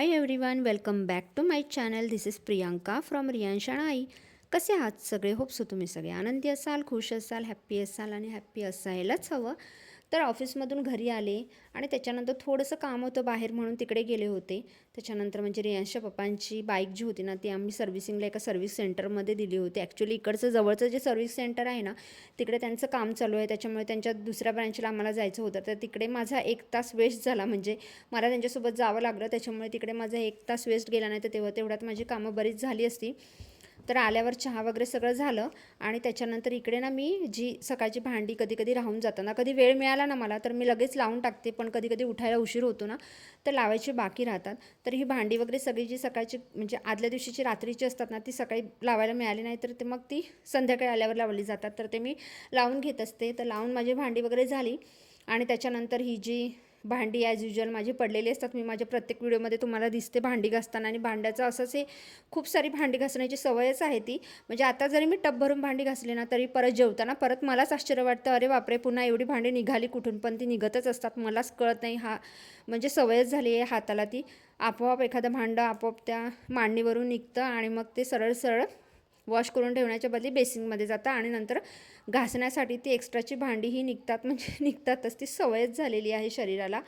High everyone, welcome back to my channel. This is Priyanka from Riyansh आणि आई. कसे आहात सगळे? होप्सो तुम्ही सगळे आनंदी असाल, खुश असाल, हॅप्पी असाल आणि हॅप्पी असायलाच हवं. तर ऑफिसमधून घरी आले आणि त्याच्यानंतर थोडंसं काम होतं बाहेर म्हणून तिकडे गेले होते. त्याच्यानंतर म्हणजे रियांशच्या पप्पांची बाईक जी होती ना ती आम्ही सर्व्हिसिंगला एका सर्व्हिस सेंटरमध्ये दिली होती. ॲक्च्युली इकडचं जवळचं जे सर्व्हिस सेंटर आहे ना तिकडे त्यांचं काम चालू आहे, त्याच्यामुळे त्यांच्या दुसऱ्या ब्रँचला आम्हाला जायचं होतं. तर तिकडे माझा 1 तास वेस्ट झाला, म्हणजे मला त्यांच्यासोबत जावं लागलं. त्याच्यामुळे तिकडे माझा 1 तास वेस्ट गेला, नाही तर तेवढ्यात माझी कामं बरीच झाली असती. तर आल्यावर चहा वगैरे सगळं झालं आणि त्याच्यानंतर इकडे ना मी जी सकाळची भांडी कधी कधी राहून जाताना, कधी वेळ मिळाला ना मला तर मी लगेच लावून टाकते, पण कधी कधी उठायला उशीर होतो ना तर लावायची बाकी राहतात. तर ही भांडी वगैरे सगळी जी सकाळची म्हणजे आदल्या दिवशीची रात्रीची असतात ना ती सकाळी लावायला मिळाली नाही तर ते मग ती संध्याकाळी आल्यावर लावली जातात. तर ते मी लावून घेत असते. तर लावून माझी भांडी वगैरे झाली आणि त्याच्यानंतर ही जी भांडी ॲज युजल माझी पडलेली असतात, मी माझ्या प्रत्येक व्हिडिओमध्ये तुम्हाला दिसते भांडी घासताना. आणि भांड्याचं असंच हे खूप सारी भांडी घासण्याची सवयच आहे ती. म्हणजे आता जरी मी टब भरून भांडी घासली ना तरी परत जेवताना परत मलाच आश्चर्य वाटतं, अरे बापरे पुन्हा एवढी भांडी निघाली कुठून, पण ती निघतच असतात, मलाच कळत नाही. म्हणजे सवयच झाली आहे हाताला ती. आपोआप एखादं भांडं आपोआप त्या मांडणीवरून निघतं आणि मग ते सरळ सरळ वॉश करून ठेवण्याच्या बदली बेसिंगमध्ये जातं आणि नंतर घासण्यासाठी ती एक्स्ट्राची भांडीही निघतात, म्हणजे निघतातच. ती सवयच झालेली आहे शरीराला.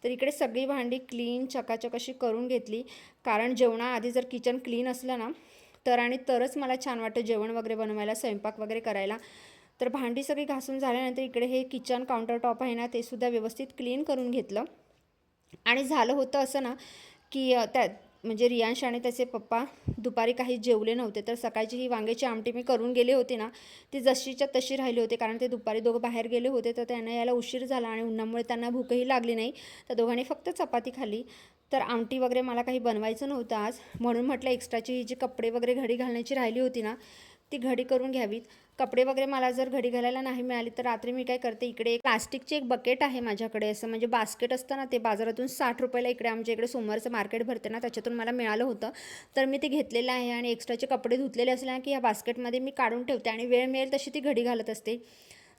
तर इकडे सगळी भांडी क्लीन चकाचक अशी करून घेतली, कारण जेवणाआधी जर किचन क्लीन असलं ना आणि तरच मला छान वाटतं जेवण वगैरे बनवायला, स्वयंपाक वगैरे करायला. तर भांडी सगळी घासून झाल्यानंतर इकडे हे किचन काउंटर टॉप आहे ना ते सुद्धा व्यवस्थित क्लीन करून घेतलं. आणि झालं होतं असं ना की त्या म्हणजे रियांश आणि त्याचे पप्पा दुपारी काही जेवले नव्हते, तर सकाळची ही वांग्याची आमटी मी करून गेले होते ना ती जशीच्या तशी राहिली होती, कारण ते दुपारी दोघं बाहेर गेले होते तर त्यांना यायला उशीर झाला आणि उन्हामुळे त्यांना भूकही लागली नाही. तर दोघांनी फक्त चपाती खाल्ली. तर आमटी वगैरे मला काही बनवायचं नव्हतं आज, म्हणून म्हटलं एक्स्ट्राची ही जी कपडे वगैरे घडी घालण्याची राहिली होती ना ती घडी करून घ्यावीत. कपडे वगैरे मला जर घडी घालायला नाही मिळाली तर रात्री मी काय करते, इकडे एक प्लास्टिकची एक बकेट आहे माझ्याकडे, असं म्हणजे बास्केट असतं ना ते बाजारातून 60 रुपयाला इकडे आमच्या इकडे सोमवारचं मार्केट भरते ना त्याच्यातून मला मिळालं होतं. तर मी ते घेतलेलं आहे आणि एक्स्ट्राचे कपडे धुतलेले असल्या की ह्या बास्केटमध्ये मी काढून ठेवते आणि वेळ मिळेल तशी ती घडी घालत असते.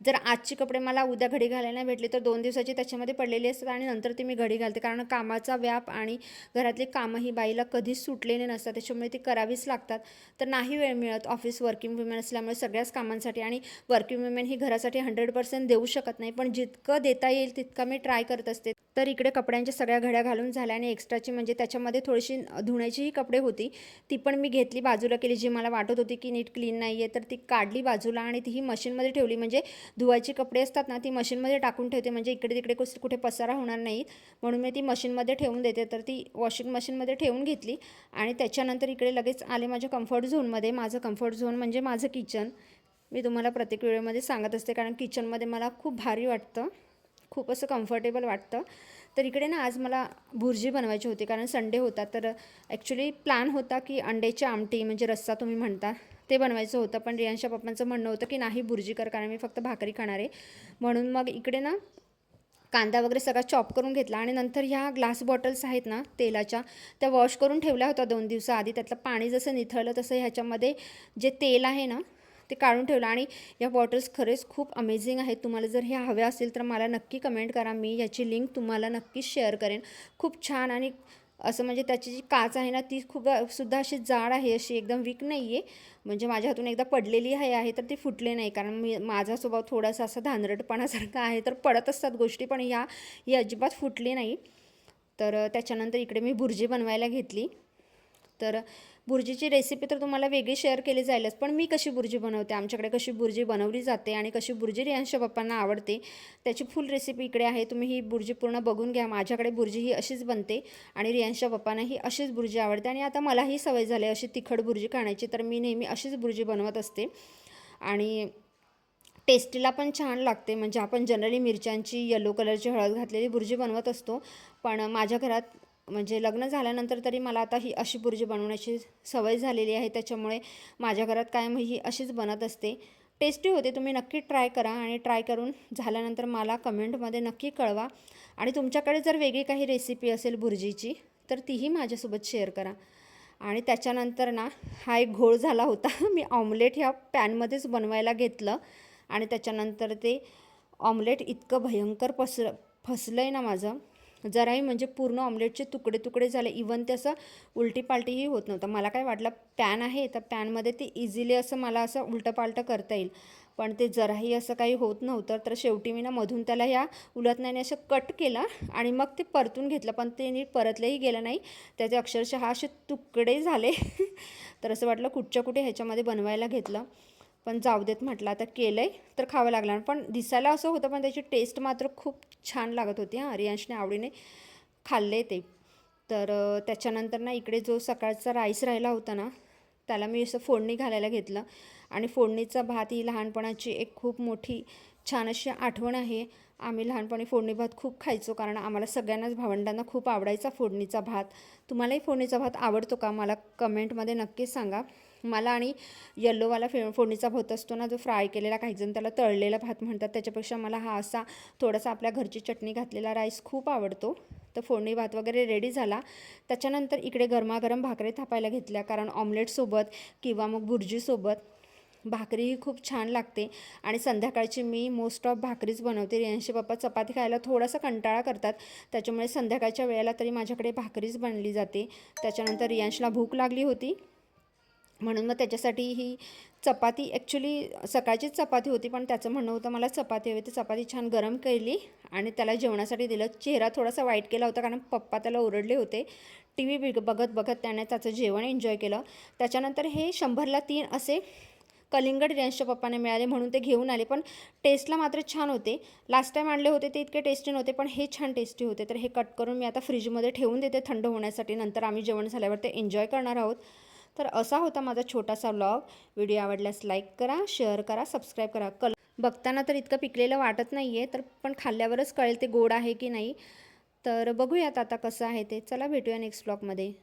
जर आजची कपडे मला उद्या घडी घालायला भेटली तर 2 दिवसाची त्याच्यामध्ये पडलेली असतात आणि नंतर ती मी घडी घालते, कारण कामाचा व्याप आणि घरातली कामं ही बाईला कधीच सुटलेली नसतात, त्याच्यामुळे ती करावीच लागतात. तर नाही वेळ मिळत, ऑफिस वर्किंग वुमेन असल्यामुळे सगळ्याच कामांसाठी, आणि वर्किंग वुमेन ही घरासाठी 100% देऊ शकत नाही, पण जितकं देता येईल तितकं मी ट्राय करत असते. तर इकडे कपड्यांच्या सगळ्या घड्या घालून झाल्या आणि एक्स्ट्राची म्हणजे त्याच्यामध्ये थोडीशी धुण्याचीही कपडे होती ती पण मी घेतली बाजूला केली. जी मला वाटत होती की नीट क्लीन नाही आहे तर ती काढली बाजूला आणि तीही मशीनमध्ये ठेवली. म्हणजे धुवायची कपडे असतात ना ती मशीनमध्ये टाकून ठेवते, म्हणजे इकडे तिकडे कुठे पसारा होणार नाही, म्हणून मी ती मशीनमध्ये ठेवून देते. तर ती वॉशिंग मशीनमध्ये ठेवून घेतली आणि त्याच्यानंतर इकडे लगेच आले माझ्या कम्फर्ट झोनमध्ये. माझं कम्फर्ट झोन म्हणजे माझं किचन. मी तुम्हाला प्रत्येक व्हिडिओमध्ये सांगत असते, कारण किचनमध्ये मला खूप भारी वाटतं, खूप असं कम्फर्टेबल वाटतं. तर इकडे ना आज मला भुर्जी बनवायची होती, कारण संडे होता. तर ॲक्च्युली प्लॅन होता की अंड्याची आमटी म्हणजे रस्सा तुम्ही म्हणता ते बनवायचं होतं, पण रियांशच्या पप्पांचं म्हणणं होतं की नाही भुर्जी कर, कारण मी फक्त भाकरी खाणार आहे. म्हणून मग इकडे ना कांदा वगैरे सगळा चॉप करून घेतला आणि नंतर ह्या ग्लास बॉटल्स आहेत ना तेलाच्या, त्या वॉश करून ठेवल्या होत्या 2 दिवसाआधी. त्यातलं पाणी जसं निथळलं तसं ह्याच्यामध्ये जे तेल आहे ना ते काढून ठेवलं. आणि या बॉटल्स खरेच खूप अमेझिंग आहेत. तुम्हाला जर ह्या हव्या असतील तर मला नक्की कमेंट करा, मी याची लिंक तुम्हाला नक्कीच शेअर करेन. खूप छान आणि असं म्हणजे त्याची जी काच आहे ना ती खूप सुद्धा अशी जाड आहे, अशी एकदम वीक नाही आहे. म्हणजे माझ्या हातून एकदा पडलेली आहे तर ती फुटले नाही, कारण माझा स्वभाव थोडासा असा धानरटपणासारखा आहे, तर पडत असतात गोष्टी, पण ही अजिबात फुटली नाही. तर त्याच्यानंतर इकडे मी भुर्जी बनवायला घेतली. तर भुर्जीची रेसिपी तर तुम्हाला वेगळी शेअर केली जाईलच, पण मी कशी भुर्जी बनवते, आमच्याकडे कशी भुर्जी बनवली जाते आणि कशी भुर्जी रियांशच्या पप्पांना आवडते त्याची फुल रेसिपी इकडे आहे. तुम्ही ही भुर्जी पूर्ण बघून घ्या. माझ्याकडे भुर्जी ही अशीच बनते आणि रियांशच्या पप्पांना ही अशीच भुर्जी आवडते आणि आता मलाही सवय झाली अशी तिखट भुर्जी खाण्याची, तर मी नेहमी अशीच भुर्जी बनवत असते आणि टेस्टीला पण छान लागते. म्हणजे आपण जनरली मिरच्यांची येलो कलरची हळद घातलेली भुर्जी बनवत असतो, पण माझ्या घरात म्हणजे लग्न झाल्यानंतर तरी मला आता ही अशी भुर्जी बनवण्याची सवय झालेली आहे, त्याच्यामुळे माझ्या घरात कायम ही अशीच बनत असते. टेस्टी होते. तुम्ही नक्की ट्राय करा आणि ट्राय करून झाल्यानंतर मला कमेंटमध्ये नक्की कळवा. आणि तुमच्याकडे जर वेगळी काही रेसिपी असेल भुर्जीची तर तीही माझ्यासोबत शेअर करा. आणि त्याच्यानंतर ना हा एक घोळ झाला होता. मी ऑमलेट ह्या पॅनमध्येच बनवायला घेतलं आणि त्याच्यानंतर ते ऑमलेट इतकं भयंकर फसलं आहे ना माझं, जराही म्हणजे पूर्ण ऑमलेटचे तुकडे तुकडे झाले. इवन ते असं उलटी पालटीही होत नव्हतं. मला काय वाटलं पॅन आहे तर पॅनमध्ये ते इझिली असं मला असं उलटं पालटं करता येईल, पण ते जराही असं काही होत नव्हतं. तर शेवटी मी ना मधून त्याला ह्या उलथण्याने असं कट केलं आणि मग ते परतून घेतलं, पण ते नीट परतलंही गेलं नाही. त्याचे अक्षरशः असे तुकडे झाले. तर असं वाटलं कुठच्या कुठे ह्याच्यामध्ये बनवायला घेतलं, पण जाऊ देत म्हटलं आता केलं आहे तर खावं लागलं. पण दिसायला असं होतं, पण त्याची टेस्ट मात्र खूप छान लागत होती. हां, रियांशने आवडीने खाल्ले ते. तर त्याच्यानंतर ना इकडे जो सकाळचा राईस राहिला होता ना, त्याला मी असं फोडणी घालायला घेतलं. आणि फोडणीचा भात ही लहानपणाची एक खूप मोठी छान अशी आठवण आहे. आम्ही लहानपणी फोडणी भात खूप खायचो, कारण आम्हाला सगळ्यांनाच भावंडांना खूप आवडायचा फोडणीचा भात. तुम्हालाही फोडणीचा भात आवडतो का? मला कमेंटमध्ये नक्कीच सांगा. मला आणि येल्लोवाला फोडणीचा भात असतो ना, जो फ्राय केलेला, काहीजण त्याला तळलेला भात म्हणतात, त्याच्यापेक्षा मला हा असा थोडासा आपल्या घरची चटणी घातलेला राईस खूप आवडतो. तर फोडणी भात वगैरे रेडी झाला. त्याच्यानंतर इकडे गरमागरम भाकरी थापायला घेतल्या, कारण ऑमलेटसोबत किंवा मग भुर्जीसोबत भाकरीही खूप छान लागते. आणि संध्याकाळची मी मोस्ट ऑफ भाकरीच बनवते. रियांशचे पप्पा चपाती खायला थोडासा कंटाळा करतात, त्याच्यामुळे संध्याकाळच्या वेळेला तरी माझ्याकडे भाकरीच बनली जाते. त्याच्यानंतर रियांशला भूक लागली होती, म्हणून मग त्याच्यासाठी ही चपाती, ॲक्च्युली सकाळचीच चपाती होती, पण त्याचं म्हणणं होतं मला चपाती हवी. तर चपाती छान गरम केली आणि त्याला जेवणासाठी दिलं. चेहरा थोडासा वाईट केला होता, कारण पप्पा त्याला ओरडले होते. टी व्ही बघत बघत त्याने त्याचं जेवण एन्जॉय केलं. त्याच्यानंतर हे 100ला 3 असे कलिंगड रियांशच्या पप्पाने मिळाले, म्हणून ते घेऊन आले. पण टेस्टला मात्र छान होते. लास्ट टाईम आणले होते ते इतके टेस्टी नव्हते, पण हे छान टेस्टी होते. तर हे कट करून मी आता फ्रीजमध्ये ठेवून देते थंड होण्यासाठी. नंतर आम्ही जेवण झाल्यावर ते एन्जॉय करणार आहोत. तर असा होता माझा छोटासा व्लॉग. व्हिडिओ आवडल्यास लाईक करा, शेअर करा, सबस्क्राईब करा. बघताना तर इतकं पिकलेलं वाटत नाही आहे, तर पण खाल्ल्यावरच कळेल ते गोड आहे की नाही. तर बघूयात आता कसं आहे ते. चला भेटूया नेक्स्ट व्लॉगमध्ये.